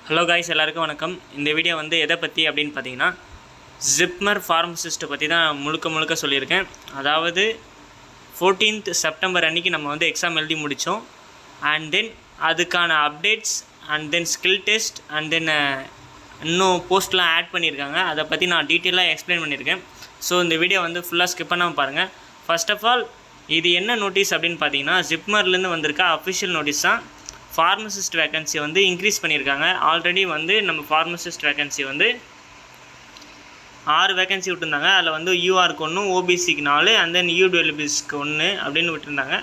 Hello guys, எல்லாருக்கும் வணக்கம். இந்த வீடியோ வந்து எதை பற்றி அப்படின்னு பார்த்தீங்கன்னா, ஜிப்மர் ஃபார்மசிஸ்ட்டை பற்றி தான் முழுக்க சொல்லியிருக்கேன். அதாவது 14th செப்டம்பர் அன்றைக்கி நம்ம வந்து எக்ஸாம் எழுதி முடித்தோம். அண்ட் தென் அதுக்கான updates and then skill test and then இன்னும் போஸ்ட்லாம் ஆட் பண்ணியிருக்காங்க. அதை பற்றி நான் டீட்டெயிலாக எக்ஸ்பிளைன் பண்ணியிருக்கேன். ஸோ இந்த வீடியோ வந்து ஃபுல்லாக ஸ்கிப் பண்ணாமல் பாருங்கள். ஃபர்ஸ்ட் ஆஃப் ஆல் இது என்ன நோட்டீஸ் அப்படின்னு பார்த்தீங்கன்னா, ஜிப்மர்லேருந்து வந்திருக்க அஃபிஷியல் நோட்டீஸ் தான். ஃபார்மசிஸ்ட் வேக்கன்சி வந்து இன்க்ரீஸ் பண்ணியிருக்காங்க. ஆல்ரெடி வந்து நம்ம ஃபார்மசிஸ்ட் வேக்கன்சி வந்து 6 வேக்கன்சி விட்டுருந்தாங்க. அதில் வந்து யூஆருக்கு 1, ஓபிசிக்கு 4 அண்ட் தென் யூடபிள்யூபிஸ்க்கு 1 அப்படின்னு விட்டுருந்தாங்க.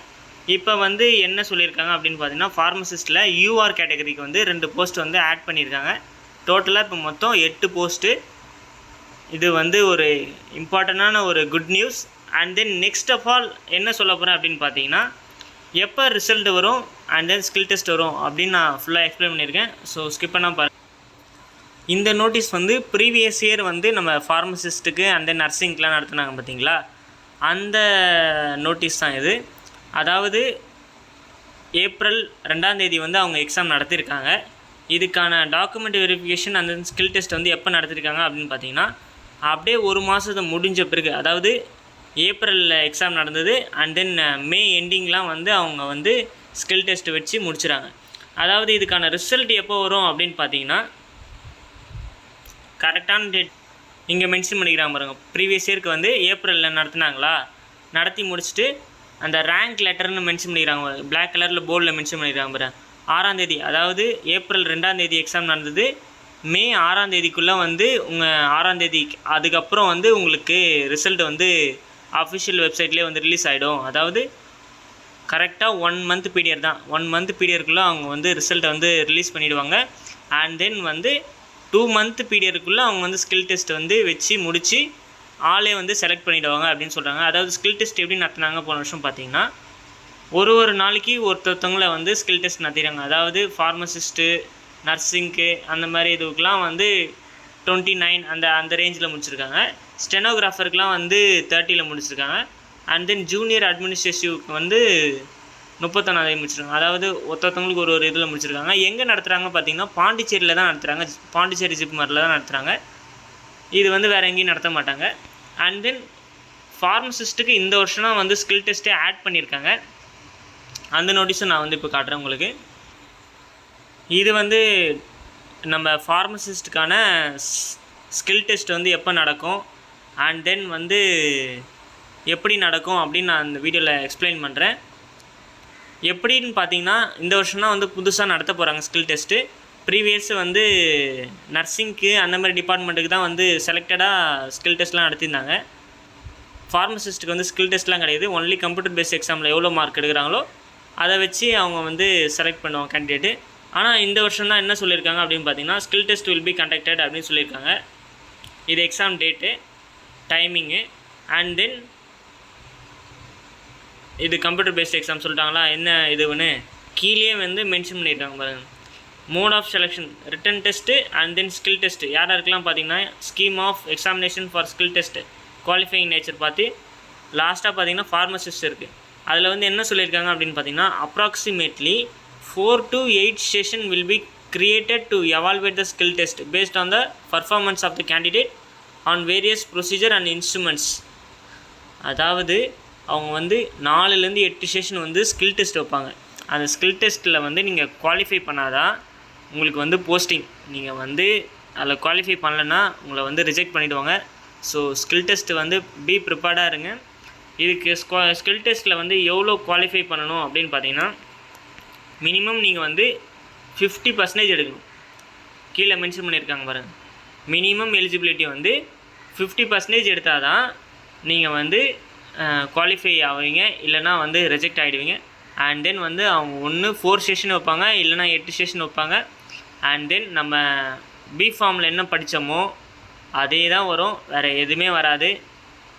இப்போ வந்து என்ன சொல்லியிருக்காங்க அப்படின்னு பார்த்தீங்கன்னா, ஃபார்மசிஸ்ட்டில் யூஆர் கேட்டகரிக்கு வந்து 2 போஸ்ட் வந்து ஆட் பண்ணியிருக்காங்க. டோட்டலாக இப்போ மொத்தம் 8 போஸ்ட்டு. இது வந்து ஒரு இம்பார்ட்டண்டான ஒரு good news. And then next of all என்ன சொல்ல போகிறேன் அப்படின்னு பார்த்தீங்கன்னா, எப்போ ரிசல்ட் வரும் அண்ட் தென் ஸ்கில் டெஸ்ட் வரும் அப்படின்னு நான் ஃபுல்லாக எக்ஸ்பிளைன் பண்ணியிருக்கேன். ஸோ ஸ்கிப் பண்ணால் பாருங்கள். இந்த நோட்டீஸ் வந்து ப்ரீவியஸ் இயர் வந்து நம்ம ஃபார்மசிஸ்ட்டுக்கு அண்ட் தென் நர்சிங்க்கெலாம் நடத்துனாங்க பார்த்தீங்களா, அந்த நோட்டீஸ் தான் இது. அதாவது ஏப்ரல் 2ஆம் தேதி வந்து அவங்க எக்ஸாம் நடத்தியிருக்காங்க. இதுக்கான document verification and then skill test வந்து எப்போ நடத்திருக்காங்க அப்படின்னு பார்த்தீங்கன்னா, அப்படியே ஒரு மாதத்தை முடிஞ்ச பிறகு, அதாவது ஏப்ரலில் எக்ஸாம் நடந்தது அண்ட் தென் மே எண்டிங்லாம் வந்து அவங்க வந்து ஸ்கில் டெஸ்ட் வச்சு முடிச்சுறாங்க. அதாவது இதுக்கான ரிசல்ட் எப்போ வரும் அப்படின்னு பார்த்தீங்கன்னா, கரெக்டான டேட் இங்கே மென்ஷன் பண்ணிக்கிறாங்க பாருங்கள். ப்ரீவியஸ் இயருக்கு வந்து ஏப்ரலில் நடத்துனாங்களா, நடத்தி முடிச்சுட்டு அந்த ரேங்க் லெட்டர்னு மென்ஷன் பண்ணிக்கிறாங்க. பிளாக் கலரில் போர்டில் மென்ஷன் பண்ணிக்கிறாங்க பாருங்கள். 6ஆம் தேதி, அதாவது ஏப்ரல் 2ஆம் தேதி எக்ஸாம் நடந்தது. மே 6ஆம் தேதிக்குள்ளே வந்து உங்கள் 6ஆம் தேதி அதுக்கப்புறம் வந்து உங்களுக்கு ரிசல்ட் வந்து அஃபிஷியல் வெப்சைட்லேயே வந்து ரிலீஸ் ஆகிடும். அதாவது கரெக்டாக 1 மந்த் பீரியட் தான். 1 மந்த் பீரியடுக்குள்ளே அவங்க வந்து ரிசல்ட்டை வந்து ரிலீஸ் பண்ணிவிடுவாங்க. அண்ட் தென் வந்து 2 மந்த் பீரியடுக்குள்ளே அவங்க வந்து ஸ்கில் டெஸ்ட் வந்து வச்சு முடித்து ஆளே வந்து செலக்ட் பண்ணிவிடுவாங்க அப்படின்னு சொல்கிறாங்க. அதாவது ஸ்கில் டெஸ்ட் எப்படி நடத்துனாங்க போன வருஷம் பார்த்தீங்கன்னா, ஒரு நாளைக்கு ஒருத்தவங்களை வந்து ஸ்கில் டெஸ்ட் நடத்திடுறாங்க. அதாவது ஃபார்மசிஸ்ட்டு, நர்சிங்க்கு அந்த மாதிரி இதுக்கெலாம் வந்து 29 அந்த ரேஞ்சில் முடிச்சிருக்காங்க. ஸ்டெனோகிராஃபருக்குலாம் வந்து 30ல் முடிச்சிருக்காங்க. அண்ட் தென் ஜூனியர் அட்மினிஸ்ட்ரேட்டிவ்க்கு வந்து 31ஆம் முடிச்சிருக்காங்க. அதாவது ஒருத்தவங்களுக்கு ஒரு இதில் முடிச்சிருக்காங்க. எங்கே நடத்துகிறாங்க பார்த்தீங்கன்னா, பாண்டிச்சேரியில் தான் நடத்துகிறாங்க. பாண்டிச்சேரி ஜிப்மரில் தான் நடத்துகிறாங்க. இது வந்து வேறு எங்கேயும் நடத்த மாட்டாங்க. அண்ட் தென் ஃபார்மசிஸ்ட்டுக்கு இந்த வருஷம் தான் வந்து ஸ்கில் டெஸ்ட்டே ஆட் பண்ணியிருக்காங்க. அந்த நோட்டீஸும் நான் வந்து இப்போ காட்டுறேன் உங்களுக்கு. இது வந்து நம்ம ஃபார்மசிஸ்ட்டுக்கான ஸ்கில் டெஸ்ட் வந்து எப்போ நடக்கும் அண்ட் தென் வந்து எப்படி நடக்கும் அப்படின்னு நான் இந்த வீடியோவில் எக்ஸ்பிளைன் பண்ணுறேன். எப்படின்னு பார்த்தீங்கன்னா, இந்த வருஷம் தான் வந்து புதுசாக நடத்த போகிறாங்க ஸ்கில் டெஸ்ட்டு. ப்ரீவியஸ் வந்து நர்சிங்க்கு அந்த மாதிரி டிபார்ட்மெண்ட்டுக்கு தான் வந்து செலக்டடாக ஸ்கில் டெஸ்ட்லாம் நடத்தியிருந்தாங்க. ஃபார்மசிஸ்ட்டுக்கு வந்து ஸ்கில் டெஸ்ட்லாம் கிடையாது. ஒன்லி கம்ப்யூட்டர் பேஸ்ட் எக்ஸாமில் எவ்வளோ மார்க் எடுக்கிறாங்களோ அதை வச்சு அவங்க வந்து செலக்ட் பண்ணுவாங்க கேண்டிடேட்டு. ஆனால் இந்த வருஷம் தான் என்ன சொல்லியிருக்காங்க அப்படின்னு பார்த்தீங்கன்னா, skill test will be conducted அப்படின்னு சொல்லியிருக்காங்க. இது exam date, timing and then இது கம்ப்யூட்டர் பேஸ்ட் எக்ஸாம் சொல்லிட்டாங்களா, என்ன இதுன்னு கீழே வந்து மென்ஷன் பண்ணியிருக்காங்க பாருங்கள். Mode of selection, written test and then skill test யாருக்கெல்லாம் பார்த்தீங்கன்னா, scheme of examination for skill test qualifying nature பார்த்து லாஸ்ட்டாக பார்த்தீங்கன்னா ஃபார்மசிஸ்ட் இருக்குது. அதில் வந்து என்ன சொல்லியிருக்காங்க அப்படின்னு பார்த்தீங்கன்னா, approximately 4 to 8 session will be created to evaluate the skill test based on the performance of the candidate on various procedure and instruments. அதாவது அவங்க வந்து 4லேருந்து 8 செஷன் வந்து ஸ்கில் டெஸ்ட் வைப்பாங்க. அந்த ஸ்கில் டெஸ்ட்டில் வந்து நீங்கள் குவாலிஃபை பண்ணாதான் உங்களுக்கு வந்து போஸ்டிங். நீங்கள் வந்து அதில் குவாலிஃபை பண்ணலைன்னா உங்களை வந்து ரிஜெக்ட் பண்ணிவிடுவாங்க. ஸோ ஸ்கில் டெஸ்ட்டு வந்து பி ப்ரிப்பேர்டாக இருங்க. இதுக்கு ஸ்கில் டெஸ்ட்டில் வந்து எவ்வளோ குவாலிஃபை பண்ணணும் அப்படின்னு பார்த்தீங்கன்னா, மினிமம் நீங்கள் வந்து 50% எடுக்கணும். கீழே மென்ஷன் பண்ணியிருக்காங்க பாருங்கள். மினிமம் எலிஜிபிலிட்டி வந்து 50% எடுத்தால் தான் நீங்கள் வந்து குவாலிஃபை ஆவீங்க, இல்லைனா வந்து ரிஜெக்ட் ஆகிடுவீங்க. அண்ட் தென் வந்து அவங்க ஒன்று 4 செஷன் வைப்பாங்க, இல்லைனா 8 செஷன் வைப்பாங்க. அண்ட் தென் நம்ம பிஃபார்மில் என்ன படித்தோமோ அதே தான் வரும், வேறு எதுவுமே வராது.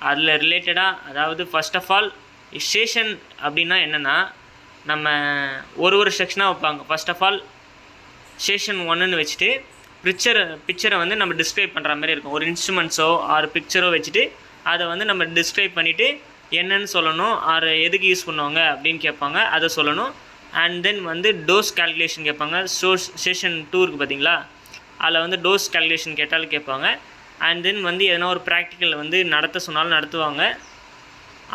அதில் ரிலேட்டடாக, அதாவது ஃபர்ஸ்ட் ஆஃப் ஆல் செஷன் அப்படின்னா என்னென்னா, நம்ம ஒரு செக்ஷனாக வைப்பாங்க. ஃபர்ஸ்ட் ஆஃப் ஆல் செஷன் 1ன்னு வச்சுட்டு பிக்சரை வந்து நம்ம டிஸ்கிரைப் பண்ணுற மாதிரி இருக்கும். ஒரு இன்ஸ்ட்ருமெண்ட்ஸோ ஆர் பிக்சரோ வச்சுட்டு அதை வந்து நம்ம டிஸ்கிரைப் பண்ணிவிட்டு என்னென்னு சொல்லணும், ஆர் எதுக்கு யூஸ் பண்ணுவாங்க அப்படின்னு கேட்பாங்க, அதை சொல்லணும். அண்ட் தென் வந்து டோஸ் கால்குலேஷன் கேட்பாங்க. செஷன் 2 இருக்குது பார்த்தீங்களா, அதில் வந்து டோஸ் கால்குலேஷன் கேட்டாலும் கேட்பாங்க. அண்ட் தென் வந்து எதனா ஒரு ப்ராக்டிக்கல் வந்து நடத்த சொன்னாலும் நடத்துவாங்க.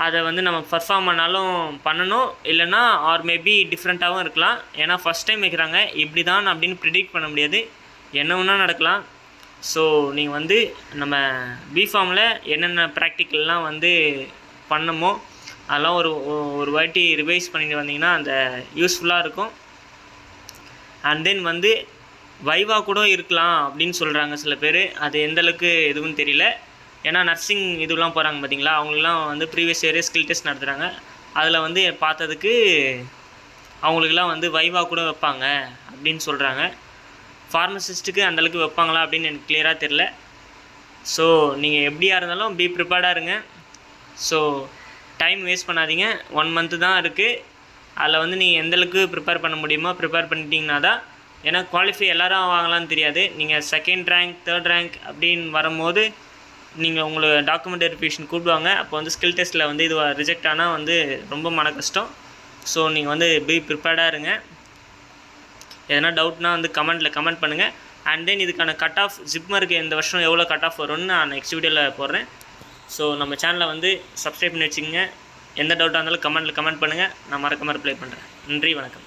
அதை வந்து நம்ம பர்ஃபார்ம் பண்ணாலும் பண்ணணும், இல்லைனா ஆர் மேபி டிஃப்ரெண்ட்டாகவும் இருக்கலாம். ஏன்னா ஃபஸ்ட் டைம் வைக்கிறாங்க, இப்படி தான் அப்படின்னு ப்ரிடிக்ட் பண்ண முடியாது, என்ன வேணா நடக்கலாம். ஸோ நீங்கள் வந்து நம்ம பிஃபார்மில் என்னென்ன ப்ராக்டிக்கல்லாம் வந்து பண்ணமோ அதெல்லாம் ஒரு வாட்டி ரிவைஸ் பண்ணிட்டு வந்தீங்கன்னா அந்த யூஸ்ஃபுல்லாக இருக்கும். அண்ட் தென் வந்து வைவா கூட இருக்கலாம் அப்படின்னு சொல்கிறாங்க சில பேர். அது எந்தளவுக்கு எதுவும் தெரியல. ஏன்னா நர்சிங் இதுலாம் போகிறாங்க பார்த்தீங்களா, அவங்களுக்குலாம் வந்து ப்ரீவியஸ் இயரே ஸ்கில் டெஸ்ட் நடத்துகிறாங்க. அதில் வந்து பார்த்ததுக்கு அவங்களுக்குலாம் வந்து வைவா கூட வைப்பாங்க அப்படின்னு சொல்கிறாங்க. ஃபார்மசிஸ்ட்டுக்கு அந்தளவுக்கு வைப்பாங்களா அப்படின்னு எனக்கு கிளியராக தெரில. ஸோ நீங்கள் எப்படியா இருந்தாலும் பி ப்ரிப்பேர்டாக இருங்க. ஸோ டைம் வேஸ்ட் பண்ணாதீங்க. 1 மந்த்து தான் இருக்குது. அதில் வந்து நீங்கள் எந்தளவுக்கு ப்ரிப்பேர் பண்ண முடியுமோ ப்ரிப்பேர் பண்ணிட்டீங்கன்னா தான். ஏன்னா குவாலிஃபை எல்லோரும் வாங்கலான்னு தெரியாது. நீங்கள் 2nd ரேங்க் 3rd ரேங்க் அப்படின்னு வரும்போது நீங்கள் உங்களை டாக்குமெண்ட் வெரிஃபிகேஷன் கூப்பிடுவாங்க. அப்போ வந்து ஸ்கில் டெஸ்ட்டில் வந்து இது ரிஜெக்ட் ஆனால் வந்து ரொம்ப மன கஷ்டம். ஸோ நீங்கள் வந்து பி ப்ரிப்பேர்டாக இருங்க. எதனா டவுட்னா வந்து கமெண்ட் பண்ணுங்கள். அண்ட் தென் இதுக்கான கட் ஆஃப் ஜிப்மருக்கு இந்த வருஷம் எவ்வளோ கட் ஆஃப் வரும்னு நான் நெக்ஸ்ட் வீடியோவில் போடுறேன். ஸோ நம்ம சேனலை வந்து சப்ஸ்கிரைப் பண்ணி வச்சுக்கோங்க. எந்த டவுட்டாக இருந்தாலும் கமெண்ட் பண்ணுங்கள். நான் மறக்காம ரிப்ளை பண்ணுறேன். நன்றி, வணக்கம்.